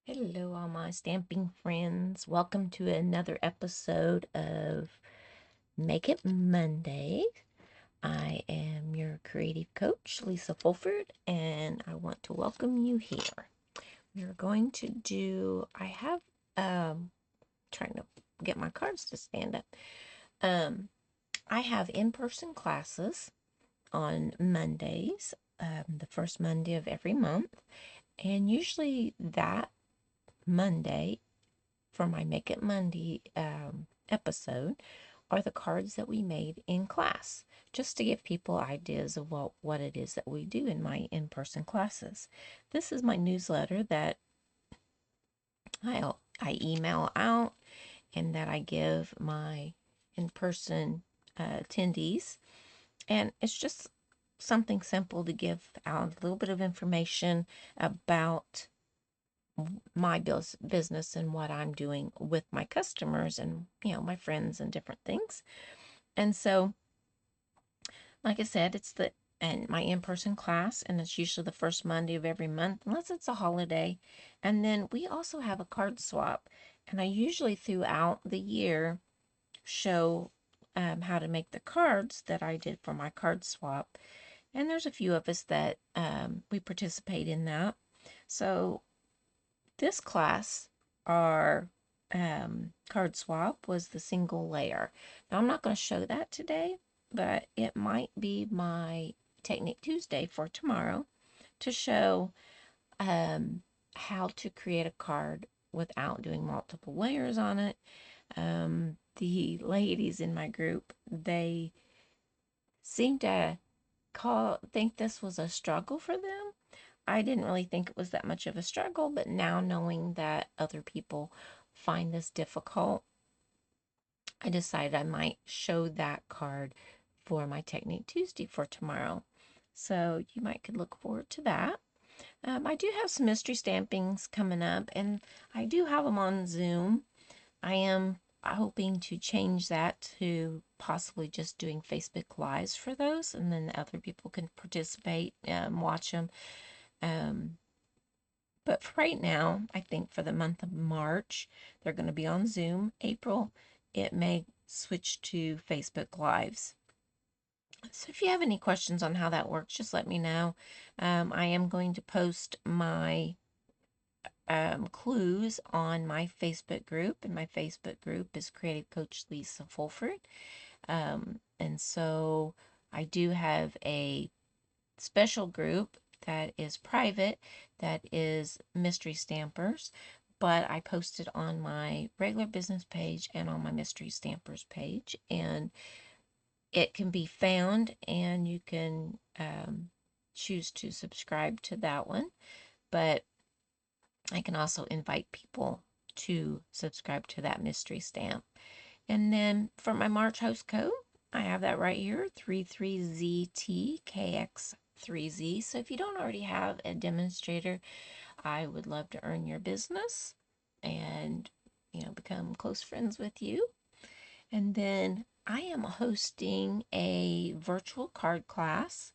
Hello, all my stamping friends. Welcome to another episode of Make It Monday. I am your creative coach, Lisa Fulford, and I want to welcome you here. We're going to do, trying to get my cards to stand up. I have in-person classes on Mondays, the first Monday of every month, and usually that Monday for my Make It Monday episode are the cards that we made in class, just to give people ideas of what it is that we do in my in-person classes. This is my newsletter that I email out and that I give my in-person attendees. And it's just something simple to give out a little bit of information about my business and what I'm doing with my customers and, my friends and different things. And so, like I said, it's my in-person class, and it's usually the first Monday of every month, unless it's a holiday. And then we also have a card swap, and I usually throughout the year show how to make the cards that I did for my card swap. And there's a few of us that we participate in that. So this class, our card swap, was the single layer. Now, I'm not going to show that today, but it might be my Technique Tuesday for tomorrow to show how to create a card without doing multiple layers on it. The ladies in my group, they seem to think this was a struggle for them. I didn't really think it was that much of a struggle, but now knowing that other people find this difficult, I decided I might show that card for my Technique Tuesday for tomorrow. So you might could look forward to that. I do have some mystery stampings coming up, and I do have them on Zoom. I am hoping to change that to possibly just doing Facebook Lives for those, and then other people can participate, watch them. Um, But for right now, I think for the month of March, they're going to be on Zoom. April, it may switch to Facebook Lives. So if you have any questions on how that works, just let me know. I am going to post my clues on my Facebook group, and my Facebook group is Creative Coach Lisa Fulford. And so I do have a special group that is private, that is mystery stampers, but I post it on my regular business page and on my mystery stampers page, and it can be found, and you can choose to subscribe to that one. But I can also invite people to subscribe to that mystery stamp. And then for my March host code, I have that right here, 33ZTKX3Z. So if you don't already have a demonstrator, I would love to earn your business and, become close friends with you. And then I am hosting a virtual card class.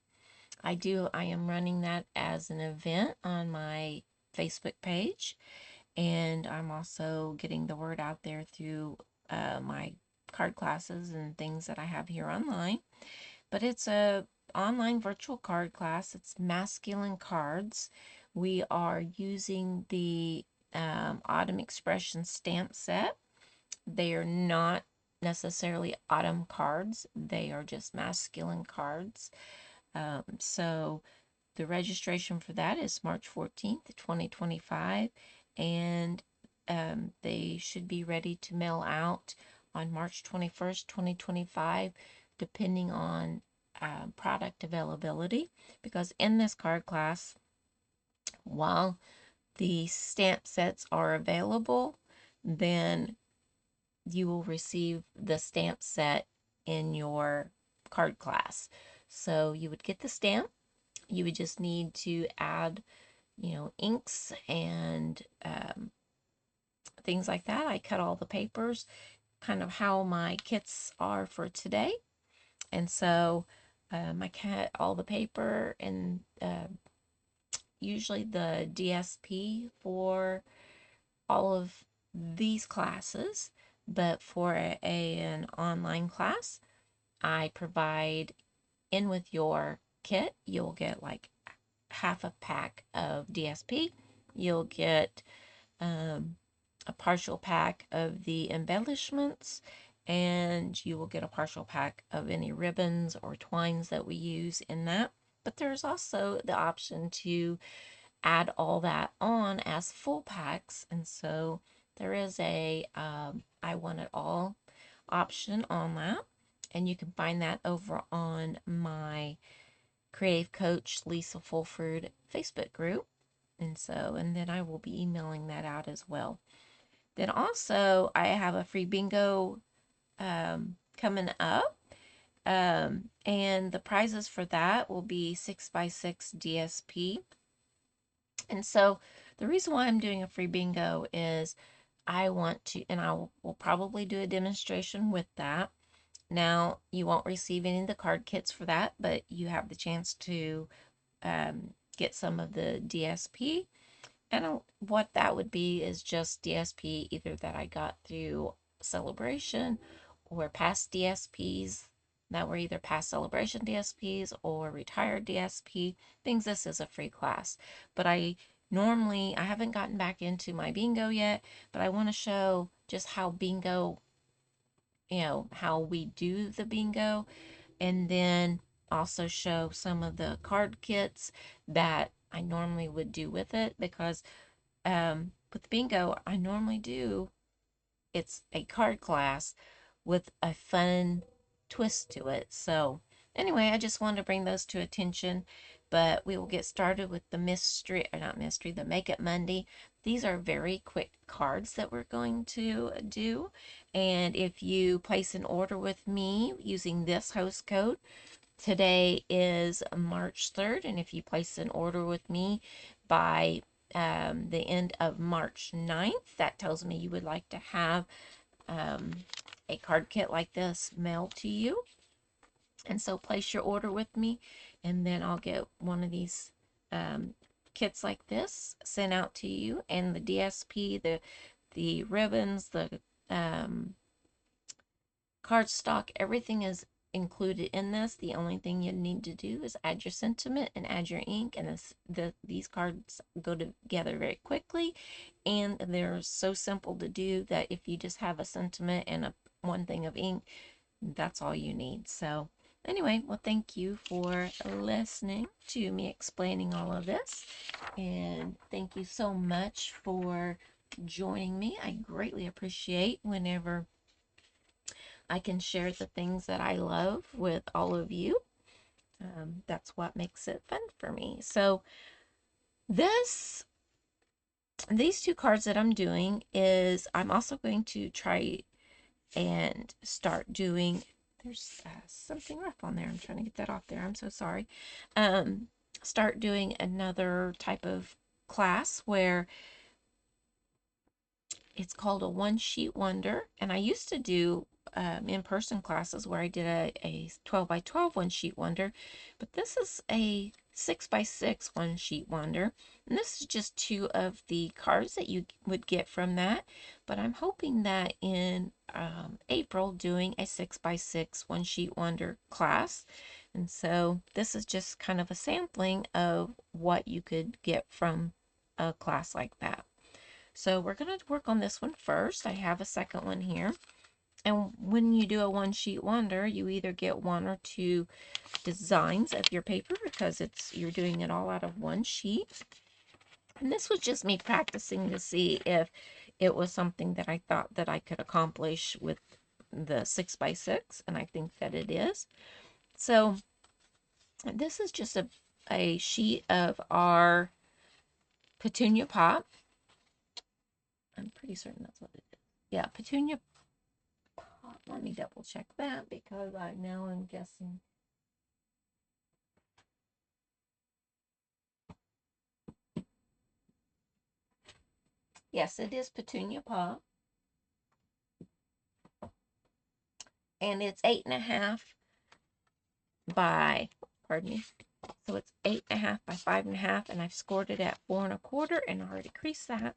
I am running that as an event on my Facebook page. And I'm also getting the word out there through my card classes and things that I have here online. But it's a online virtual card class. It's masculine cards. We are using the Autumn Expression stamp set. They are not necessarily autumn cards. They are just masculine cards. So the registration for that is March 14th, 2025, and they should be ready to mail out on March 21st, 2025, depending on product availability. Because in this card class, while the stamp sets are available, then you will receive the stamp set in your card class. So you would get the stamp. You would just need to add, inks and things like that. I cut all the papers, kind of how my kits are for today. And so I cut all the paper, and usually the DSP for all of these classes, but for an online class, I provide in with your kit, you'll get like half a pack of DSP. You'll get a partial pack of the embellishments, and you will get a partial pack of any ribbons or twines that we use in that. But there's also the option to add all that on as full packs, and so there is a I want it all option on that, and you can find that over on my Creative Coach Lisa Fulford Facebook group. And then I will be emailing that out as well. Then also, I have a free bingo coming up. And the prizes for that will be 6x6 DSP. And so the reason why I'm doing a free bingo is I want to, and I will probably do a demonstration with that. Now, you won't receive any of the card kits for that, but you have the chance to get some of the DSP. And what that would be is just DSP either that I got through Celebration or past DSPs that were either past Celebration DSPs or retired DSP. Things this is a free class. But I haven't gotten back into my bingo yet, but I want to show just how bingo, how we do the bingo, and then also show some of the card kits that I normally would do with it, because with bingo, I normally do, it's a card class with a fun twist to it. So anyway, I just wanted to bring those to attention, but we will get started with the mystery, or not mystery, the Makeup Monday. These are very quick cards that we're going to do. And if you place an order with me using this host code, today is March 3rd, and if you place an order with me by the end of March 9th, that tells me you would like to have a card kit like this mailed to you. And so place your order with me, and then I'll get one of these kits like this sent out to you, and the DSP, the ribbons, the cardstock, everything is included in this. The only thing you need to do is add your sentiment and add your ink, and these cards go together very quickly, and they're so simple to do that if you just have a sentiment and one thing of ink, that's all you need. So anyway, well, thank you for listening to me explaining all of this, and thank you so much for joining me. I greatly appreciate whenever I can share the things that I love with all of you. That's what makes it fun for me. So these two cards that I'm doing is, I'm also going to try and start doing, there's something rough on there. I'm trying to get that off there. I'm so sorry. Start doing another type of class where it's called a one sheet wonder, and I used to do in-person classes where I did a 12 by 12 one sheet wonder, but this is a 6 by 6 one sheet wonder, and this is just two of the cards that you would get from that. But I'm hoping that in April doing a 6 by 6 one sheet wonder class, and so this is just kind of a sampling of what you could get from a class like that. So we're going to work on this one first. I have a second one here. And when you do a one sheet wonder, you either get one or two designs of your paper, because you're doing it all out of one sheet. And this was just me practicing to see if it was something that I thought that I could accomplish with the 6 by 6, and I think that it is. So this is just a sheet of our Petunia Pop. I'm pretty certain that's what it is. Yeah, Petunia Pop. Let me double check that, because now I'm guessing. Yes, it is Petunia Pop. And it's 8.5 by, pardon me. So it's 8.5 by 5.5, and I've scored it at 4 1/4, and I already creased that.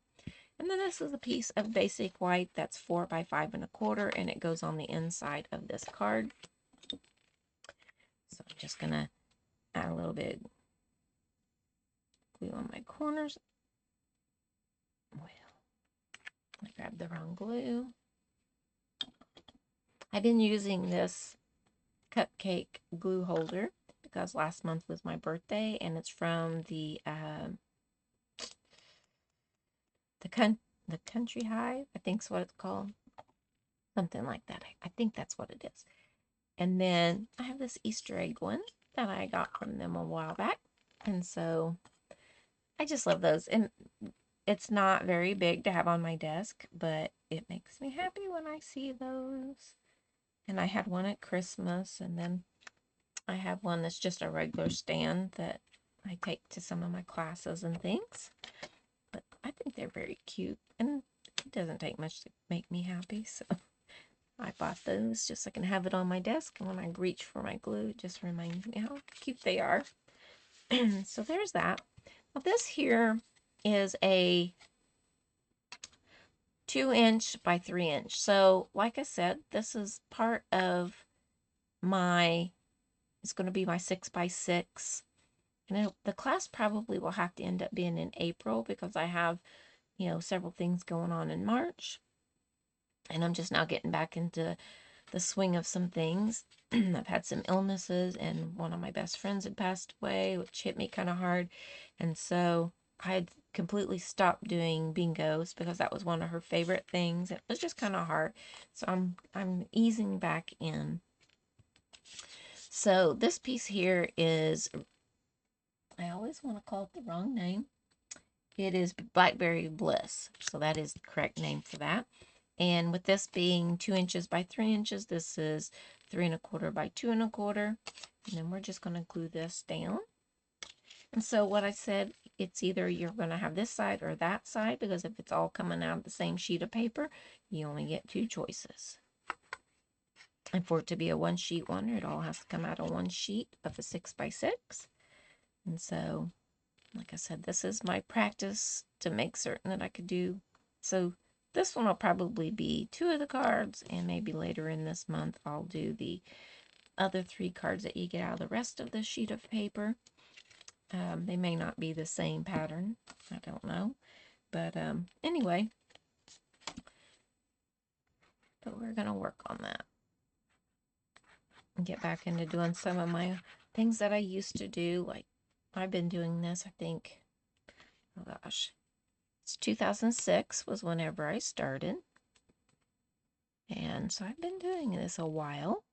And then this is a piece of basic white that's 4 by 5 1/4, and it goes on the inside of this card. So I'm just gonna add a little bit of glue on my corners. Well, I grabbed the wrong glue. I've been using this cupcake glue holder because last month was my birthday, and it's from the Country Hive, I think is what it's called. Something like that. I think that's what it is. And then I have this Easter egg one that I got from them a while back. And so I just love those. And it's not very big to have on my desk, but it makes me happy when I see those. And I had one at Christmas, and then I have one that's just a regular stand that I take to some of my classes and things. But I think they're very cute, and it doesn't take much to make me happy, so I bought those just so I can have it on my desk, and when I reach for my glue, it just reminds me how cute they are. So there's that. Now this here is a 2" by 3". So like I said, this is part of it's going to be my 6 by 6. And the class probably will have to end up being in April because I have, several things going on in March. And I'm just now getting back into the swing of some things. I've had some illnesses, and one of my best friends had passed away, which hit me kind of hard. And so I had completely stopped doing bingos because that was one of her favorite things. It was just kind of hard. So I'm easing back in. So this piece here is, I always want to call it the wrong name. It is Blackberry Bliss. So that is the correct name for that. And with this being 2" by 3", this is 3 1/4 by 2 1/4. And then we're just going to glue this down. And so what I said, it's either you're going to have this side or that side, because if it's all coming out of the same sheet of paper, you only get 2 choices. And for it to be a 1-sheet wonder, it all has to come out of 1 sheet of a 6 by 6. And so, like I said, this is my practice to make certain that I could do. So this one will probably be 2 of the cards, and maybe later in this month I'll do the other 3 cards that you get out of the rest of the sheet of paper. They may not be the same pattern. I don't know. But anyway, but we're going to work on that and get back into doing some of my things that I used to do. Like, I've been doing this, I think, oh gosh, it's 2006 was whenever I started. And so I've been doing this a while.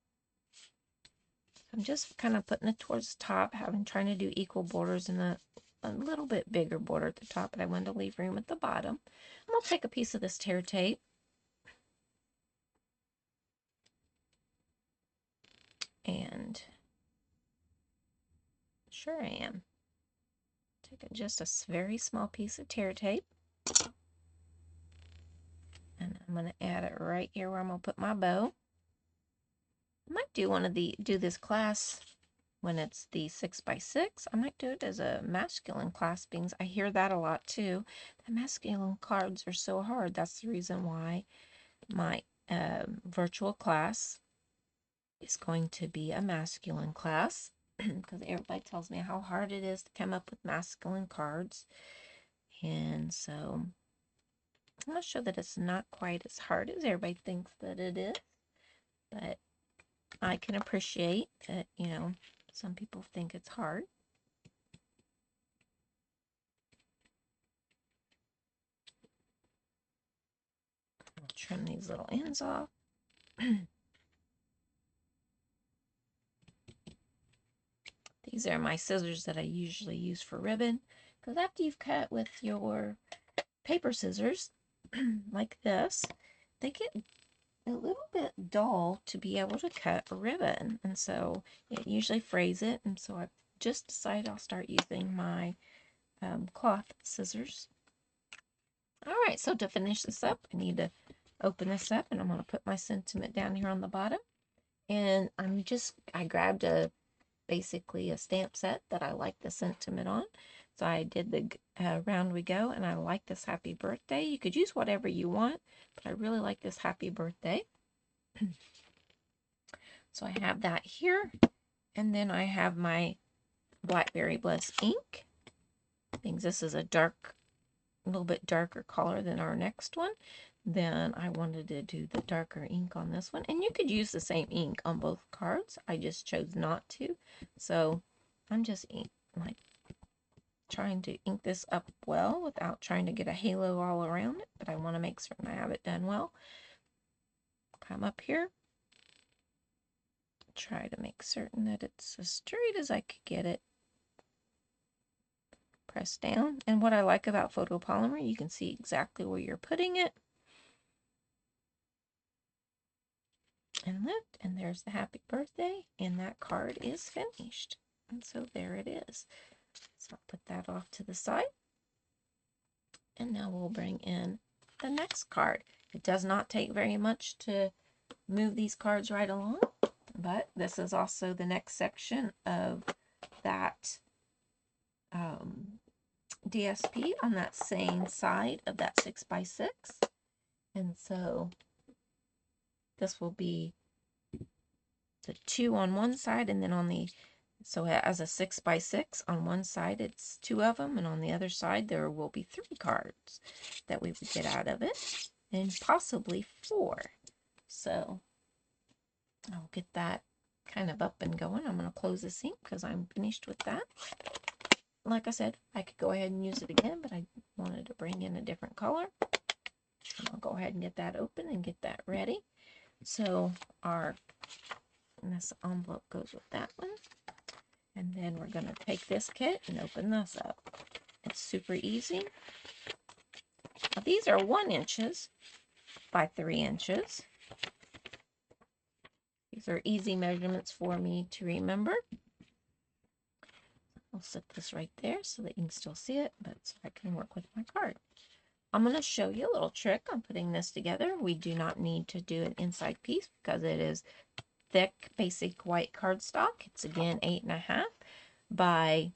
I'm just kind of putting it towards the top, trying to do equal borders and a little bit bigger border at the top, but I wanted to leave room at the bottom. I'm going to take a piece of this tear tape and sure I am. Take just a very small piece of tear tape, and I'm going to add it right here where I'm going to put my bow. I might do this class when it's the 6 by 6. I might do it as a masculine class, because I hear that a lot too. The masculine cards are so hard. That's the reason why my virtual class is going to be a masculine class, because everybody tells me how hard it is to come up with masculine cards. And so I'm not sure that it's not quite as hard as everybody thinks that it is, but I can appreciate that, some people think it's hard. I'll trim these little ends off. These are my scissors that I usually use for ribbon, because after you've cut with your paper scissors, like this, they get a little bit dull to be able to cut a ribbon, and so it usually frays it, and so I've just decided I'll start using my cloth scissors. Alright, so to finish this up, I need to open this up, and I'm going to put my sentiment down here on the bottom. And I grabbed basically a stamp set that I like the sentiment on. So I did the Round We Go, and I like this happy birthday. You could use whatever you want, but I really like this happy birthday. So I have that here, and then I have my Blackberry Bliss ink. Thinks this is a little bit darker color than our next one. Then I wanted to do the darker ink on this one, and you could use the same ink on both cards. I just chose not to, so I'm just like trying to ink this up well without trying to get a halo all around it, but I want to make certain I have it done well. Come up here, try to make certain that it's as straight as I could get it. Press down, and what I like about photopolymer, you can see exactly where you're putting it. And lift, and there's the happy birthday, and that card is finished. And so there it is. So I'll put that off to the side. And now we'll bring in the next card. It does not take very much to move these cards right along, but this is also the next section of that DSP on that same side of that 6x6. And so this will be the 2 on one side, and then on the, so as a 6x6 on one side it's 2 of them, and on the other side there will be 3 cards that we would get out of it, and possibly 4. So I'll get that kind of up and going. I'm going to close this ink because I'm finished with that. Like I said, I could go ahead and use it again, but I wanted to bring in a different color. And I'll go ahead and get that open and get that ready. So this envelope goes with that one. And then we're going to take this kit and open this up. It's super easy. Now, these are 1 inches by 3 inches. These are easy measurements for me to remember. I'll set this right there so that you can still see it, but so I can work with my card. I'm going to show you a little trick on putting this together. We do not need to do an inside piece because it is thick, basic white cardstock. It's again 8.5 by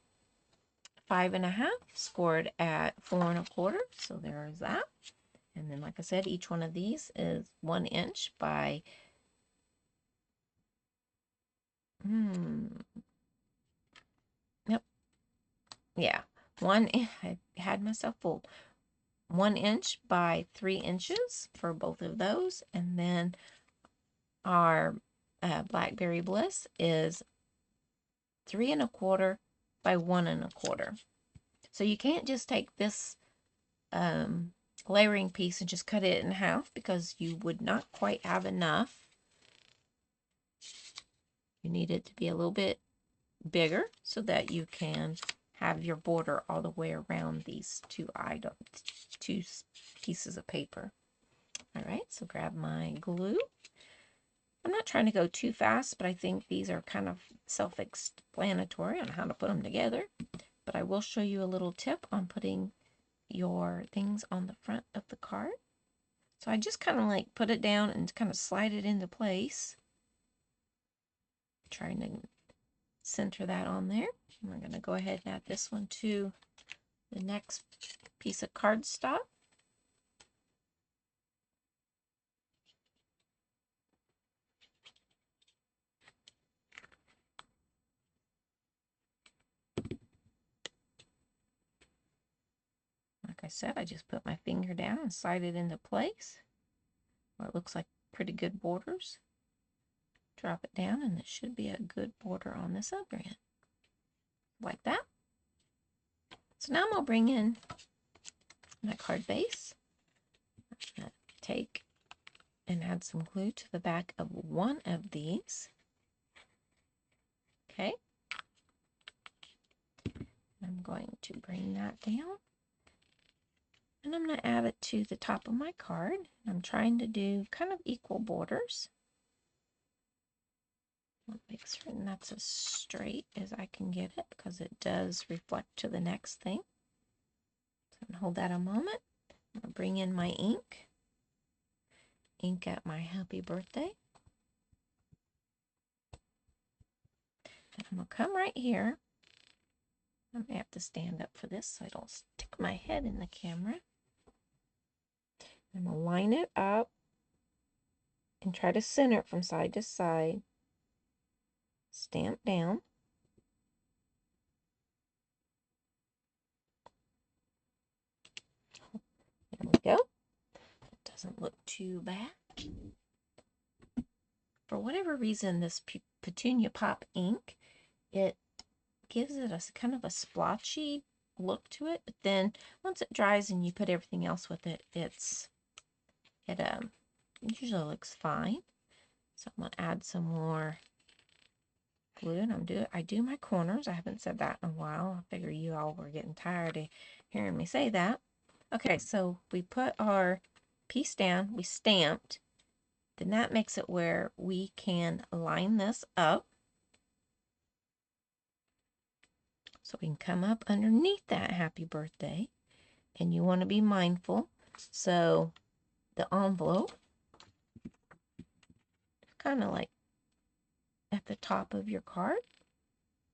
5.5, scored at 4 1/4. So there is that. And then, like I said, each one of these is 1 inch by yep, yeah, I had myself fooled. 1 inch by 3 inches for both of those, and then our Blackberry Bliss is 3 1/4 by 1 1/4. So you can't just take this layering piece and just cut it in half because you would not quite have enough. You need it to be a little bit bigger so that you can have your border all the way around these two pieces of paper. All right, so grab my glue. I'm not trying to go too fast, but I think these are kind of self-explanatory on how to put them together. But I will show you a little tip on putting your things on the front of the card. So I just kind of like put it down and kind of slide it into place. Trying to center that on there. And we're going to go ahead and add this one to the next piece of cardstock. Like I said, I just put my finger down and slide it into place where it looks like pretty good borders. Drop it down, and it should be a good border on this other end. Like that. So now I'm going to bring in my card base. I'm going to take and add some glue to the back of one of these. Okay. I'm going to bring that down. And I'm going to add it to the top of my card. I'm trying to do kind of equal borders. I'll make certain that's as straight as I can get it because it does reflect to the next thing. So I'm going to hold that a moment. I'm going to bring in my ink. Ink at my happy birthday. And I'm going to come right here I'm going to have to stand up for this so I don't stick my head in the camera. I'm going to line it up and try to center it from side to side. Stamp down. There we go. It doesn't look too bad. For whatever reason, this Petunia Pop ink, it gives it a kind of a splotchy look to it. But then once it dries and you put everything else with it, it usually looks fine. So I'm gonna add some more glue, and I do my corners. I haven't said that in a while. I figure you all were getting tired of hearing me say that. Okay, so we put our piece down, we stamped, then that makes it where we can line this up. So we can come up underneath that happy birthday, and you want to be mindful. So the envelope, kind of like at the top of your card,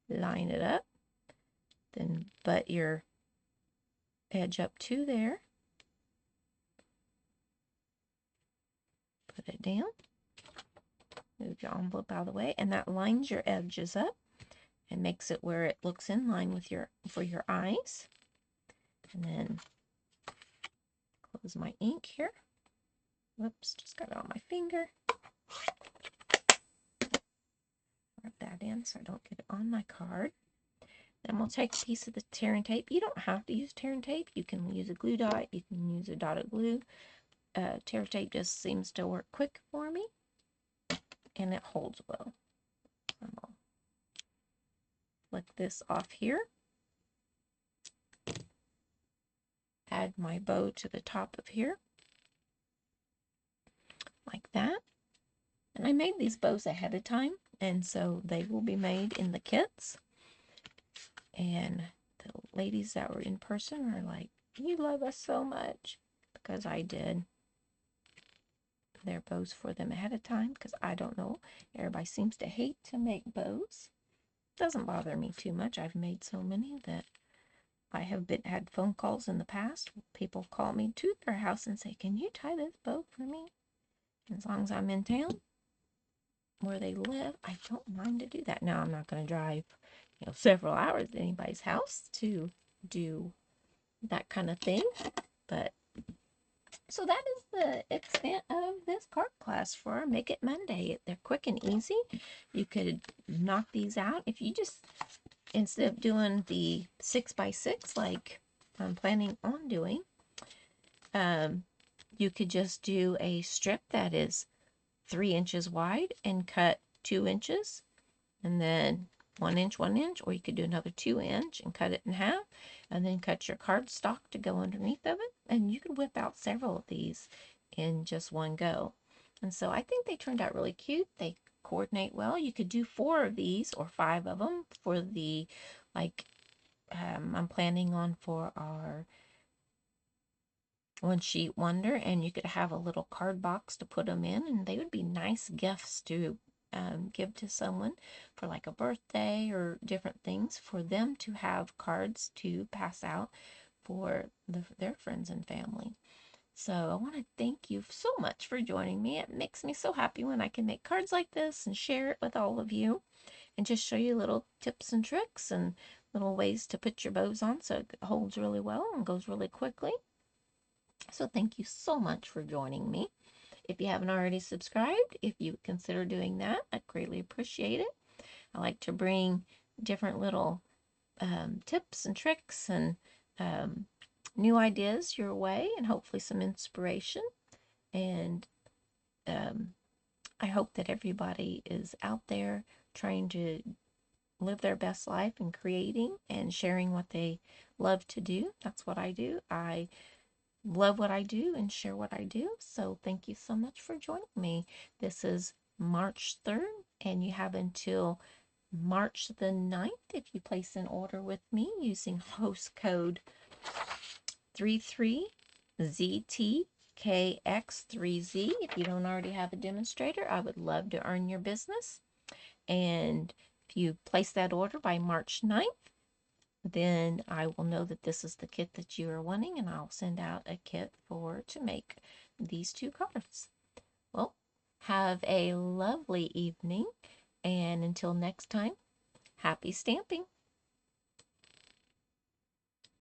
line it up, then butt your edge up to there, put it down, move your envelope out of the way, and that lines your edges up and makes it where it looks in line with for your eyes. And then close my ink here. Whoops, just got it on my finger. Rub that in so I don't get it on my card. Then we'll take a piece of the tearing tape. You don't have to use tearing tape. You can use a glue dot. You can use a dotted glue. Tear tape just seems to work quick for me, and it holds well. I'm gonna flick this off here. Add my bow to the top of here, like that. And I made these bows ahead of time, and so they will be made in the kits. And the ladies that were in person are like, "You love us so much," because I did their bows for them ahead of time, because I don't know, everybody seems to hate to make bows. Doesn't bother me too much. I've made so many that I have had phone calls in the past. People call me to their house and say, "Can you tie this bow for me?" And as long as I'm in town where they live, I don't mind to do that. Now, I'm not going to drive, several hours to anybody's house to do that kind of thing. But so that is the extent of this card class for Make It Monday. They're quick and easy. You could knock these out if you just, instead of doing the 6x6 like I'm planning on doing, you could just do a strip that is 3 inches wide and cut 2 inches, and then 1 inch, 1 inch, or you could do another 2 inch and cut it in half, and then cut your cardstock to go underneath of it, and you could whip out several of these in just one go. And so I think they turned out really cute. They coordinate well. You could do 4 of these or 5 of them for the, like, I'm planning on for our One Sheet Wonder, and you could have a little card box to put them in, and they would be nice gifts to give to someone for like a birthday or different things, for them to have cards to pass out for their friends and family. So I want to thank you so much for joining me. It makes me so happy when I can make cards like this and share it with all of you, and just show you little tips and tricks and little ways to put your bows on so it holds really well and goes really quickly. So thank you so much for joining me. If you haven't already subscribed, if you would consider doing that, I'd greatly appreciate it. I like to bring different little tips and tricks and new ideas your way, and hopefully some inspiration. And I hope that everybody is out there trying to live their best life and creating and sharing what they love to do. That's what I do. I love what I do and share what I do. So thank you so much for joining me. This is March 3rd, and you have until March the 9th if you place an order with me using host code 33ZTKX3Z. If you don't already have a demonstrator, I would love to earn your business. And if you place that order by March 9th, then I will know that this is the kit that you are wanting, and I'll send out a kit to make these 2 cards. Well, have a lovely evening, and until next time, happy stamping!